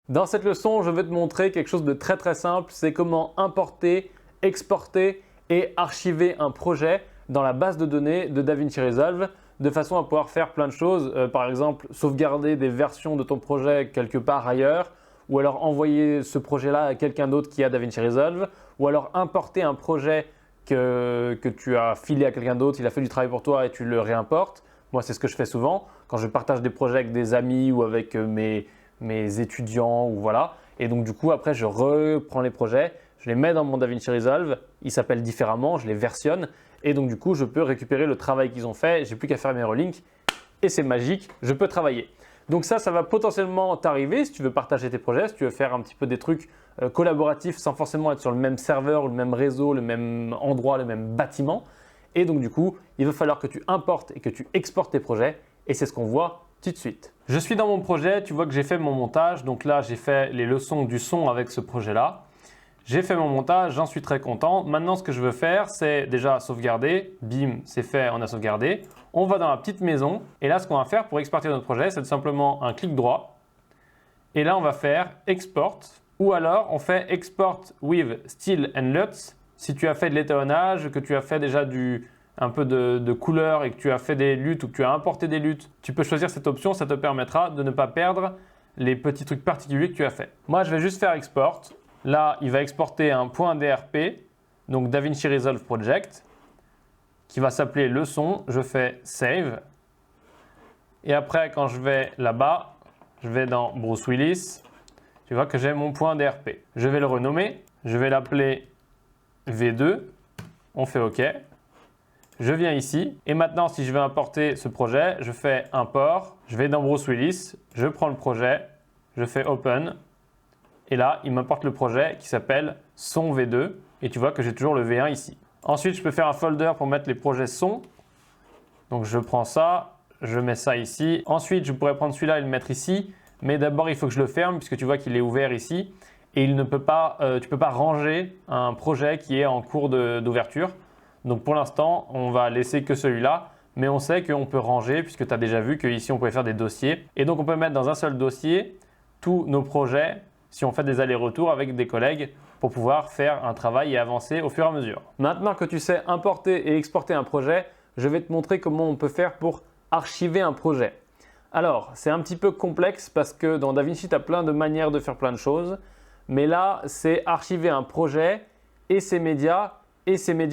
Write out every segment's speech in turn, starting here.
Dans cette leçon, je vais te montrer quelque chose de très simple, c'est comment importer, exporter et archiver un projet dans la base de données de DaVinci Resolve de façon à pouvoir faire plein de choses, par exemple sauvegarder des versions de ton projet quelque part ailleurs, ou alors envoyer ce projet-là à quelqu'un d'autre qui a DaVinci Resolve, ou alors importer un projet que tu as filé à quelqu'un d'autre, il a fait du travail pour toi et tu le réimportes. Moi, c'est ce que je fais souvent quand je partage des projets avec des amis ou avec mes étudiants ou voilà. Et donc du coup, après, je reprends les projets, je les mets dans mon DaVinci Resolve, ils s'appellent différemment, je les versionne et donc du coup, je peux récupérer le travail qu'ils ont fait, j'ai plus qu'à faire mes relinks et c'est magique, je peux travailler. Donc ça va potentiellement t'arriver si tu veux partager tes projets, si tu veux faire un petit peu des trucs collaboratifs sans forcément être sur le même serveur, le même réseau, le même endroit, le même bâtiment. Et donc du coup, il va falloir que tu importes et que tu exportes tes projets et c'est ce qu'on voit tout de suite. Je suis dans mon projet, tu vois que j'ai fait mon montage. Donc là, j'ai fait les leçons du son avec ce projet-là. J'ai fait mon montage, j'en suis très content. Maintenant, ce que je veux faire, c'est déjà sauvegarder. Bim, c'est fait, on a sauvegardé. On va dans la petite maison. Et là, ce qu'on va faire pour exporter notre projet, c'est tout simplement un clic droit. Et là, on va faire Export. Ou alors, on fait Export with Still and LUTs. Si tu as fait de l'étalonnage, que tu as fait déjà un peu de couleur et que tu as fait des LUTs ou que tu as importé des LUTs, tu peux choisir cette option, ça te permettra de ne pas perdre les petits trucs particuliers que tu as fait. Moi, je vais juste faire Export. Là, il va exporter un .drp, donc DaVinci Resolve Project, qui va s'appeler leçon. Je fais Save. Et après, quand je vais là-bas, je vais dans Bruce Willis. Tu vois que j'ai mon .drp. Je vais le renommer. Je vais l'appeler V2. On fait OK. Je viens ici et maintenant si je veux importer ce projet, je fais import, je vais dans Bruce Willis, je prends le projet, je fais open et là il m'importe le projet qui s'appelle son V2 et tu vois que j'ai toujours le V1 ici. Ensuite je peux faire un folder pour mettre les projets son, donc je prends ça, je mets ça ici. Ensuite je pourrais prendre celui-là et le mettre ici, mais d'abord il faut que je le ferme puisque tu vois qu'il est ouvert ici et tu ne peux pas ranger un projet qui est en cours d'ouverture. Donc pour l'instant, on va laisser que celui-là, mais on sait qu'on peut ranger puisque tu as déjà vu qu'ici on pouvait faire des dossiers. Et donc on peut mettre dans un seul dossier tous nos projets si on fait des allers-retours avec des collègues pour pouvoir faire un travail et avancer au fur et à mesure. Maintenant que tu sais importer et exporter un projet, je vais te montrer comment on peut faire pour archiver un projet. Alors, c'est un petit peu complexe parce que dans DaVinci, tu as plein de manières de faire plein de choses, mais là, c'est archiver un projet et ses médias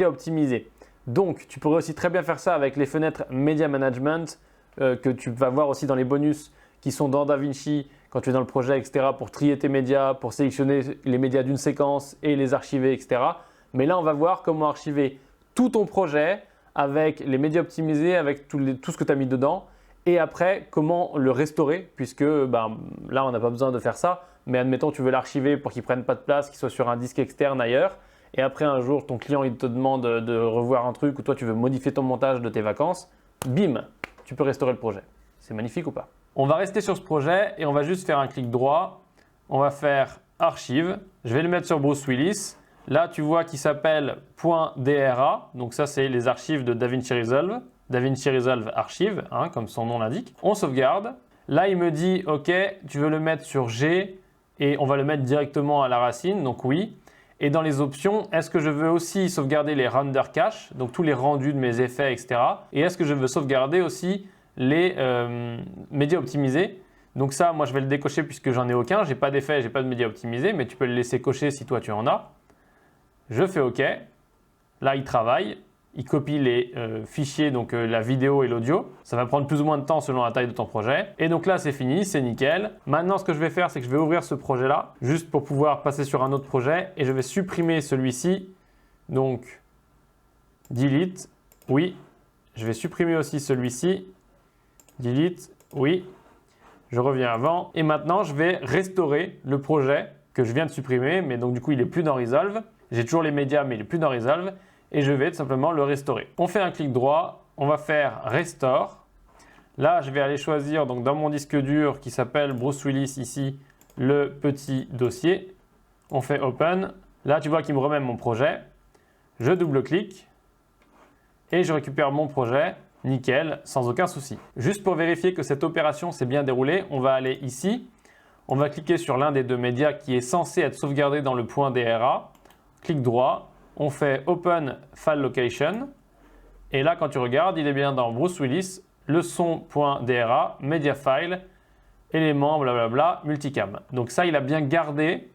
optimisés. Donc, tu pourrais aussi très bien faire ça avec les fenêtres Media Management que tu vas voir aussi dans les bonus qui sont dans DaVinci quand tu es dans le projet, etc. pour trier tes médias, pour sélectionner les médias d'une séquence et les archiver, etc. Mais là, on va voir comment archiver tout ton projet avec les médias optimisés, avec tout ce que tu as mis dedans et après, comment le restaurer puisque là, on n'a pas besoin de faire ça. Mais admettons, tu veux l'archiver pour qu'il ne prenne pas de place, qu'il soit sur un disque externe ailleurs. Et après, un jour, ton client il te demande de revoir un truc ou toi, tu veux modifier ton montage de tes vacances. Bim, tu peux restaurer le projet. C'est magnifique ou pas? On va rester sur ce projet et on va juste faire un clic droit. On va faire Archive. Je vais le mettre sur Bruce Willis. Là, tu vois qu'il s'appelle .dra. Donc ça, c'est les archives de DaVinci Resolve. DaVinci Resolve Archive, comme son nom l'indique. On sauvegarde. Là, il me dit, OK, tu veux le mettre sur G et on va le mettre directement à la racine. Donc oui. Et dans les options, est-ce que je veux aussi sauvegarder les render cache, donc tous les rendus de mes effets, etc. Et est-ce que je veux sauvegarder aussi les médias optimisés? Donc ça, moi, je vais le décocher puisque j'en ai aucun. J'ai pas d'effet, j'ai pas de médias optimisés, mais tu peux le laisser cocher si toi, tu en as. Je fais OK. Là, il travaille. Il copie les fichiers, donc la vidéo et l'audio. Ça va prendre plus ou moins de temps selon la taille de ton projet. Et donc là, c'est fini, c'est nickel. Maintenant, ce que je vais faire, c'est que je vais ouvrir ce projet-là, juste pour pouvoir passer sur un autre projet. Et je vais supprimer celui-ci. Donc, delete, oui. Je vais supprimer aussi celui-ci. Delete, oui. Je reviens avant. Et maintenant, je vais restaurer le projet que je viens de supprimer. Mais donc, du coup, il n'est plus dans Resolve. J'ai toujours les médias, mais il n'est plus dans Resolve. Et je vais tout simplement le restaurer. On fait un clic droit, on va faire Restore. Là, je vais aller choisir donc, dans mon disque dur qui s'appelle Bruce Willis ici, le petit dossier. On fait Open. Là, tu vois qu'il me remet mon projet. Je double-clique et je récupère mon projet. Nickel, sans aucun souci. Juste pour vérifier que cette opération s'est bien déroulée, on va aller ici. On va cliquer sur l'un des deux médias qui est censé être sauvegardé dans le point DRA. Clic droit, on fait Open File Location. Et là, quand tu regardes, il est bien dans Bruce Willis, leçon.dra, Media File, éléments, blablabla, multicam. Donc ça, il a bien gardé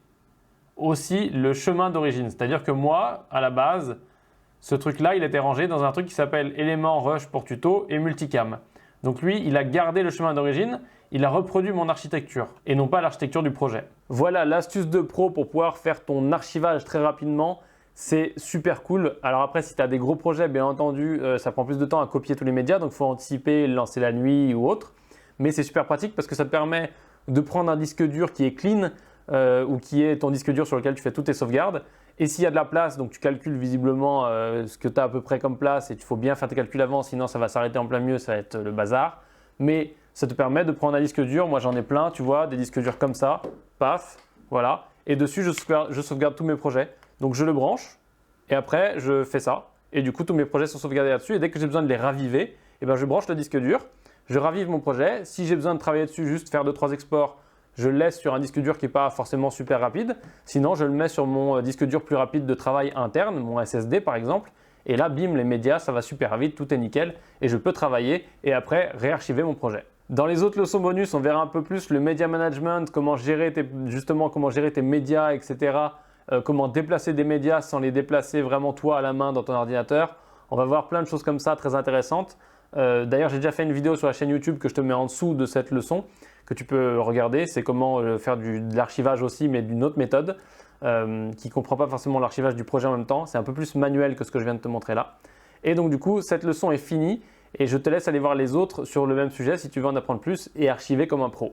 aussi le chemin d'origine. C'est-à-dire que moi, à la base, ce truc-là, il était rangé dans un truc qui s'appelle éléments rush pour tuto et multicam. Donc lui, il a gardé le chemin d'origine, il a reproduit mon architecture et non pas l'architecture du projet. Voilà l'astuce de pro pour pouvoir faire ton archivage très rapidement. C'est super cool. Alors après, si tu as des gros projets, bien entendu, ça prend plus de temps à copier tous les médias, donc il faut anticiper, lancer la nuit ou autre. Mais c'est super pratique parce que ça te permet de prendre un disque dur qui est clean ou qui est ton disque dur sur lequel tu fais toutes tes sauvegardes. Et s'il y a de la place, donc tu calcules visiblement ce que tu as à peu près comme place et il faut bien faire tes calculs avant, sinon ça va s'arrêter en plein milieu, ça va être le bazar. Mais ça te permet de prendre un disque dur, moi j'en ai plein, tu vois, des disques durs comme ça, paf, voilà. Et dessus, je sauvegarde tous mes projets. Donc je le branche et après je fais ça. Et du coup, tous mes projets sont sauvegardés là-dessus. Et dès que j'ai besoin de les raviver, eh ben, je branche le disque dur, je ravive mon projet. Si j'ai besoin de travailler dessus, juste faire 2-3 exports, je le laisse sur un disque dur qui n'est pas forcément super rapide. Sinon, je le mets sur mon disque dur plus rapide de travail interne, mon SSD par exemple. Et là, bim, les médias, ça va super vite, tout est nickel. Et je peux travailler et après réarchiver mon projet. Dans les autres leçons bonus, on verra un peu plus le media management, comment gérer tes médias, etc. Comment déplacer des médias sans les déplacer vraiment toi à la main dans ton ordinateur. On va voir plein de choses comme ça très intéressantes. D'ailleurs, j'ai déjà fait une vidéo sur la chaîne YouTube que je te mets en dessous de cette leçon que tu peux regarder. C'est comment faire de l'archivage aussi, mais d'une autre méthode qui ne comprend pas forcément l'archivage du projet en même temps. C'est un peu plus manuel que ce que je viens de te montrer là. Et donc du coup, cette leçon est finie et je te laisse aller voir les autres sur le même sujet si tu veux en apprendre plus et archiver comme un pro.